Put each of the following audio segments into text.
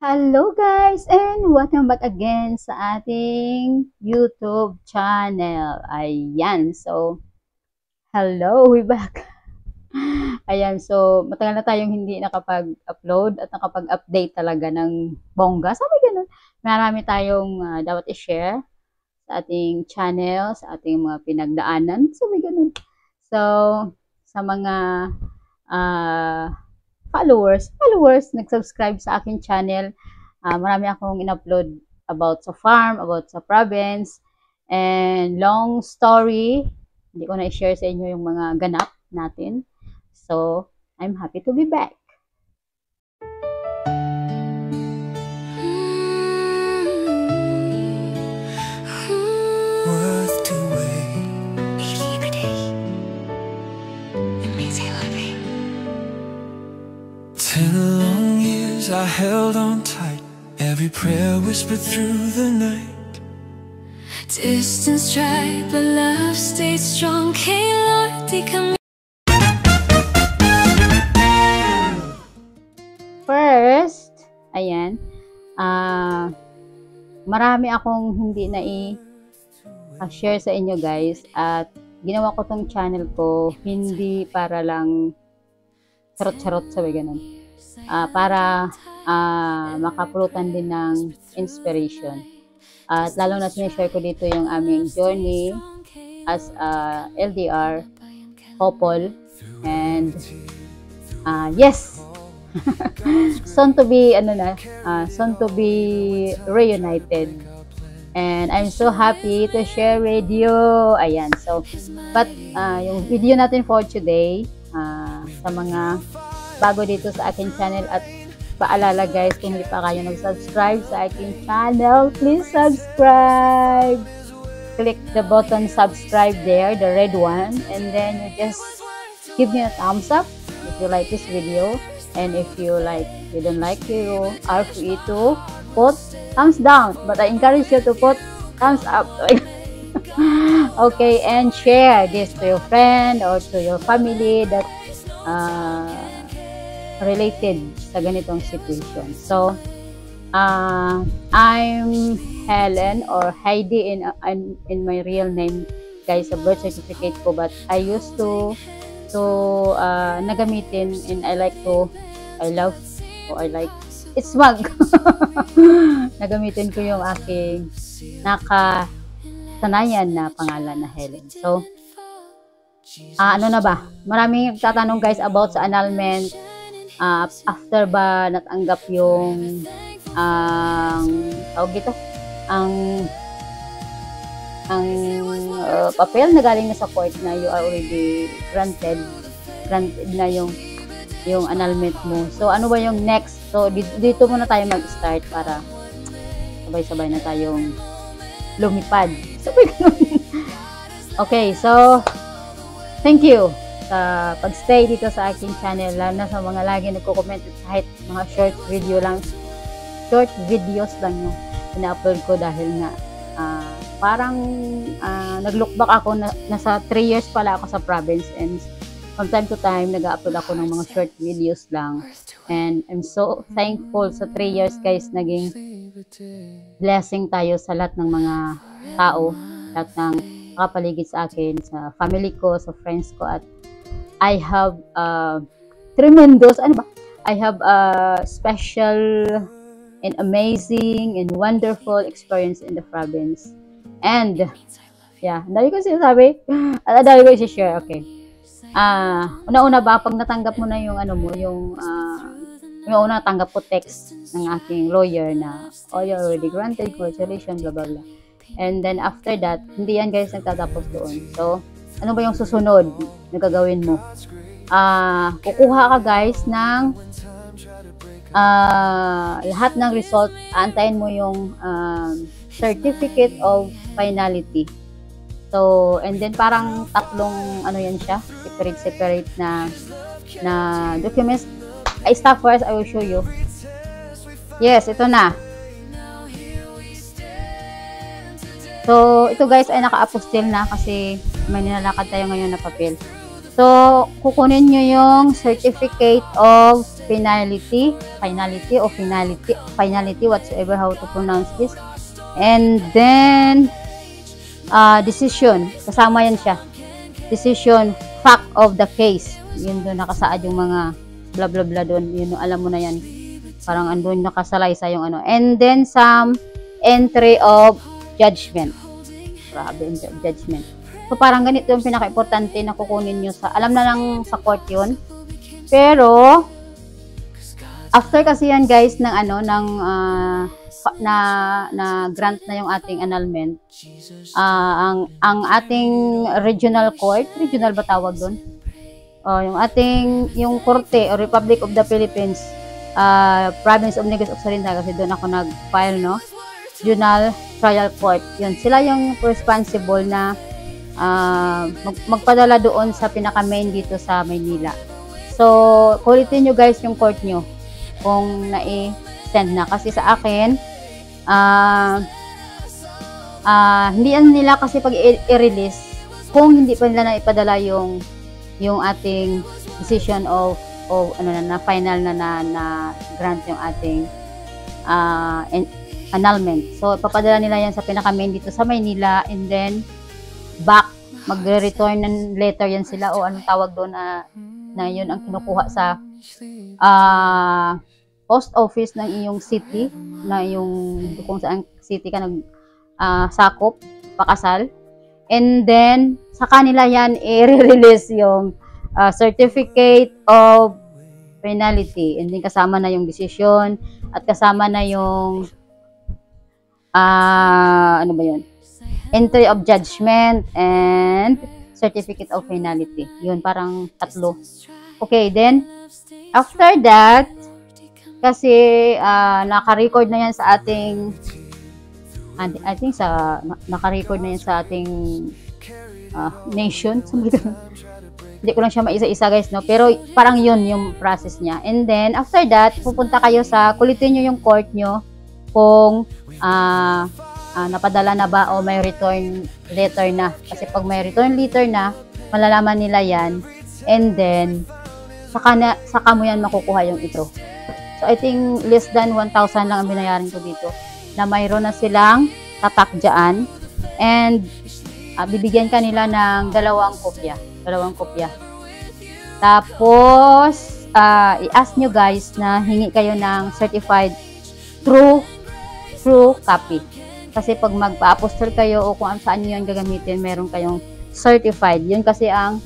Hello guys and welcome back again sa ating YouTube channel. Ayan, so hello, we back. Ayan, so matagal na tayong hindi nakapag-upload at nakapag-update talaga ng bongga. Sabi ganun, marami tayong dapat i-share sa ating channel, sa ating mga pinagdaanan. Sabi ganun. So, sa mga uh, followers, nag-subscribe sa aking channel. Marami akong in-upload about sa farm, about sa province, and long story. Hindi ko na i-share sa inyo yung mga ganap natin. So, I'm happy to be back. I held on tight, every prayer whispered through the night. Distance tried, but love stayed strong. Hey Lord, come. First, ayan, marami akong hindi na i-share sa inyo guys, at ginawa ko tong channel ko hindi para lang charot-charot, sabi ganun. Para makapulutan din ng inspiration. At lalo na sinishare ko dito yung aming journey as a LDR couple, and yes, soon to be reunited, and I'm so happy to share with you. Ayan, so but yung video natin for today, sa mga bago dito sa aking channel, at paalala guys, kung hindi pa kayo nag-subscribe sa aking channel, please subscribe. Click the button subscribe there, the red one, and then you just give me a thumbs up if you like this video, and if you don't like, you are free to put thumbs down, but I encourage you to put thumbs up. Okay, and share this to your friend or to your family that related sa ganitong situation. So, I'm Helen or Heidi in my real name guys, sa birth certificate ko, but I used to nagamitin, and it's wag. Nagamitin ko yung aking nakasanayan na pangalan na Helen. So, ano na ba? Maraming tatanong guys about sa annulment. After ba natanggap yung papel na galing na sa court na you are already granted na yung annulment mo. So ano ba yung next? So dito muna tayo mag-start para sabay-sabay na tayong lumipad. Okay, so thank you sa pag-stay dito sa aking channel, lalo na sa mga lagi nagko-comment, kahit mga short videos lang yung ina-upload ko, dahil nga parang nag-look back ako na nasa 3 years pala ako sa province, and from time to time nag-upload ako ng mga short videos lang, and I'm so thankful sa 3 years guys. Naging blessing tayo sa lahat ng mga tao, lahat ng nakapaligid sa akin, sa family ko, sa friends ko, at I have I have a special and amazing and wonderful experience in the province. And yeah, dahil ko sinasabi, at dahil ko i-share. Okay. Una-una ba, pag natanggap mo na yung yung una natanggap ko text ng aking lawyer na, oh, you're already granted, congratulations, blah blah blah. And then after that, hindi yan guys nagtatapos doon. So, ano ba yung susunod na gagawin mo? Kukuha ka guys ng lahat ng result. Aantayin mo yung certificate of finality. So, and then parang tatlong yan siya, separate na documents. Stop first, I will show you. Yes, ito na. So, ito guys ay naka-apostil na kasi may nilalakad tayo ngayon na papel. So, kukunin nyo yung certificate of finality, whatsoever how to pronounce this. And then, decision. Kasama yan siya. Decision, fact of the case. Yun doon nakasaad yung mga blah blah blah doon. Yun, alam mo na yan. Parang andun nakasalay sa yung ano. And then, some entry of judgment. Grabe, entry of judgment. So, parang ganito yung pinaka-importante na kukunin nyo sa, alam na lang sa court yun. Pero, after kasi yan guys, ng ano, ng, na grant na yung ating annulment, ang ating regional court, regional ba tawag doon? Yung korte o Republic of the Philippines, Province of Negros Occidental, kasi doon ako nag-file, no? Regional Trial Court. Yun, sila yung responsible na magpadala doon sa pinaka-main dito sa Maynila. So, kulitin nyo guys yung court nyo kung na-send na. Kasi sa akin, hindi nila kasi pag i-release kung hindi pa nila na-ipadala yung ating decision of na final na grant yung ating annulment. So, papadala nila yan sa pinaka-main dito sa Maynila, and then back, magre-return ng letter yan sila o anong tawag doon na yun ang kinukuha sa post office ng iyong city, na yung kung saan city ka sakop, pakasal. And then, sa kanila yan, i-release yung certificate of finality. And then, kasama na yung decision at kasama na yung ano ba yun? Entry of judgment and certificate of finality. Yun, parang tatlo. Okay, then, after that, kasi naka-record na yan sa ating, I think naka-record na yan sa ating nation. Hindi ko lang siya maisa-isa guys, no? Pero parang yun yung process niya. And then, after that, pupunta kayo kulitin nyo yung court nyo kung napadala na ba o may return letter na. Kasi pag may return letter na, malalaman nila yan. And then, saka mo yan makukuha yung ito. So, I think less than 1,000 lang ang binayaran ko dito. Na mayroon na silang tatak dyan. And, bibigyan ka nila ng dalawang kopya. Tapos, i-ask nyo guys na hingi kayo ng certified true copy. Kasi pag magpa-apostille kayo o kung saan nyo yan gagamitin, meron kayong certified. Yun kasi ang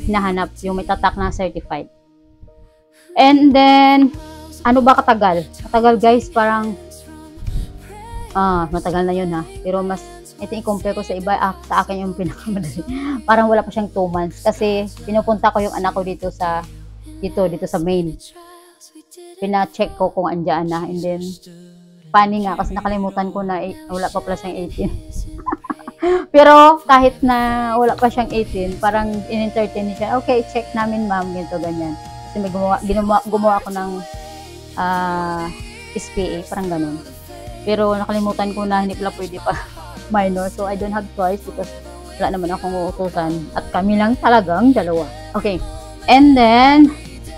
hinahanap, yung may tatak na certified. And then, ano ba katagal? Katagal guys, parang matagal na yun ha. Pero mas, ito i-compare ko sa iba, sa akin yung pinakamadali. Parang wala pa siyang 2 months. Kasi pinupunta ko yung anak ko dito sa main. Pina-check ko kung andyan na. And then, funny nga kasi nakalimutan ko na wala pa pala siyang 18. Pero kahit na wala pa siyang 18, parang in-entertain niya. Okay, check namin ma'am, ganito, ganyan. Kasi may gumawa ako ng SPA, parang ganun. Pero nakalimutan ko na hindi pala pwede pa minor. So I don't have choice because wala naman akong uutusan. At kami lang talagang dalawa. Okay. And then,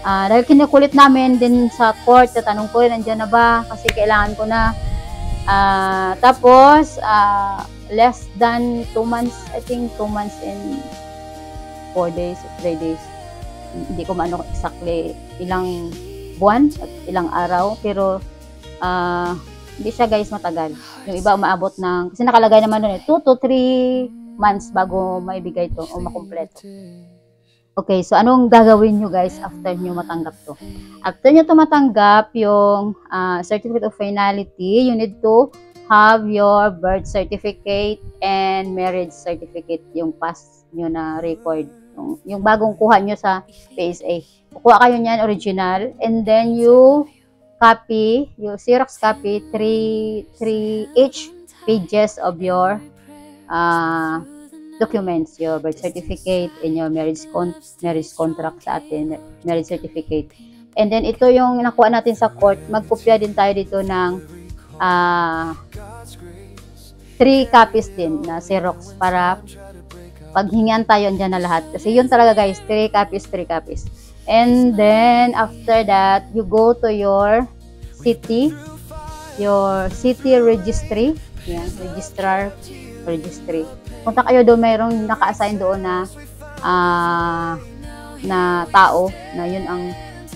dahil kinukulit namin din sa court, tatanong ko rin, nandiyan na ba? Kasi kailangan ko na. Tapos, less than 2 months, I think 2 months and 4 days, 3 days. Hindi ko maano exactly ilang buwan at ilang araw. Pero, hindi siya guys matagal. Yung iba umaabot ng, kasi nakalagay naman doon 2 to 3 months bago maibigay ito o makumpleto. Okay, so anong gagawin nyo guys after nyo matanggap to? After nyo to matanggap yung certificate of finality, you need to have your birth certificate and marriage certificate, yung past nyo na record. Yung bagong kuha nyo sa PSA. Kukuha kayo niyan original, and then you copy, yung Xerox copy, 3 each pages of your documents, your birth certificate and your marriage contract sa atin, marriage certificate. And then ito yung nakuha natin sa court, magkopya din tayo dito ng 3 copies din na Xerox para paghingan tayo dyan na lahat. Kasi yun talaga guys, 3 copies, 3 copies. And then, after that, you go to your city registry. Yan, registry. Punta kayo doon, mayroong naka-assign doon na na tao na yun ang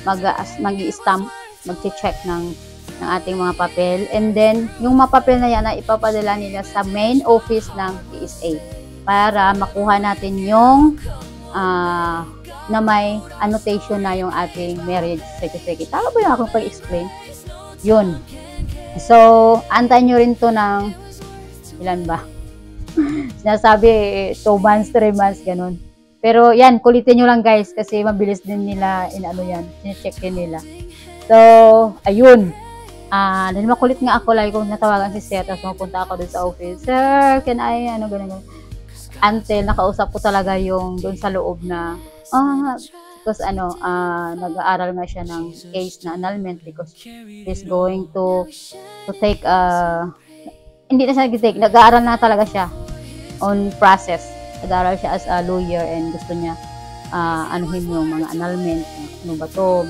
mag-i-stamp, mag-check ng ating mga papel. And then, yung mga papel na yan na ipapadala nila sa main office ng PSA para makuha natin yung na may annotation na yung ating marriage certificate. Tama ba yung akong pag-explain? Yun. So, antayin nyo rin to ng ilan ba? Sinasabi 2 months, 3 months, ganun. Pero yan, kulitin nyo lang guys kasi mabilis din nila check din nila. So, ayun. Dahil makulit nga ako, lagi kong natawagan si Seth, tapos mapunta ako dun sa office. Sir, can I, ganun. Until nakausap ko talaga yung dun sa loob na, because nag-aaral nga siya ng case na annulment because he's going to take, hindi na siya nag-take, nag-aaral na talaga siya on process. Nag-aaral siya as a lawyer and gusto niya anuhin yung mga annulment, ano ba to,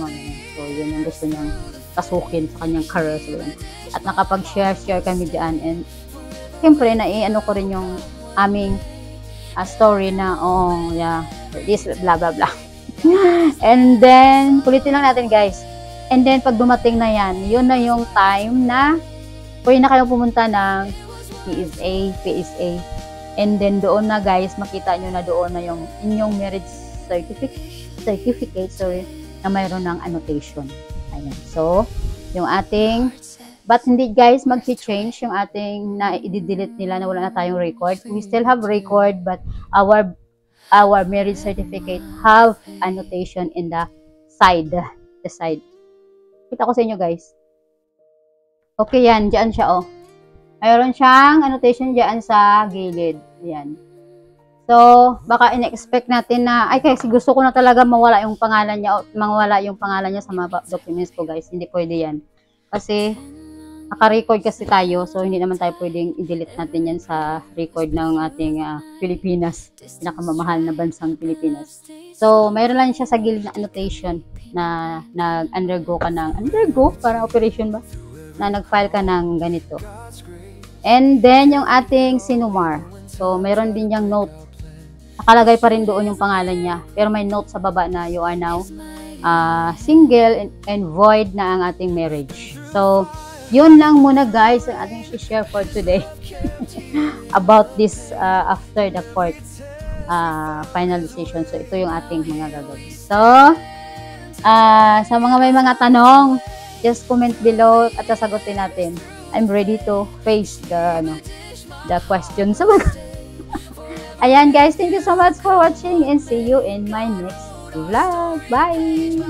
so yun yung gusto niyang kasukin sa kanyang career. So, at nakapag-share kami dyan and siyempre na-ano ko rin yung aming story na this blah blah blah. And then kulitin lang natin guys, and then pag dumating na yan, yun na yung time na pwede na kayong pumunta ng PSA, and then doon na guys, makita nyo na doon na yung inyong marriage certificate na mayroon ng annotation. Ayan. So, yung ating, but hindi guys mag-change yung ating na i-delete nila na wala na tayong record. We still have record, but our marriage certificate have annotation in the side. Kita ko sa inyo guys. Okay yan, dyan siya mayroon siyang annotation dyan sa gilid. Ayan. So, baka in-expect natin na, kasi gusto ko na talaga mawala yung pangalan niya sa mga documents ko guys. Hindi pwede yan. Kasi, naka-record kasi tayo, so hindi naman tayo pwedeng i-delete natin yan sa record ng ating Pilipinas. Pinakamamahal na bansang Pilipinas. So, mayroon lang siya sa gilid na annotation na nag-undergo ka ng, parang operation ba? Na nag-file ka ng ganito. And then, yung ating sinumar. So, mayroon din yung note. Nakalagay pa rin doon yung pangalan niya. Pero may note sa baba na you are now single and void na ang ating marriage. So, yun lang muna guys ang ating share for today about this after the court final decision. So, ito yung ating mga gagawin. So, sa mga may mga tanong, just comment below at sasagutin natin. I'm ready to face the questions. Ayan guys, thank you so much for watching and see you in my next vlog. Bye!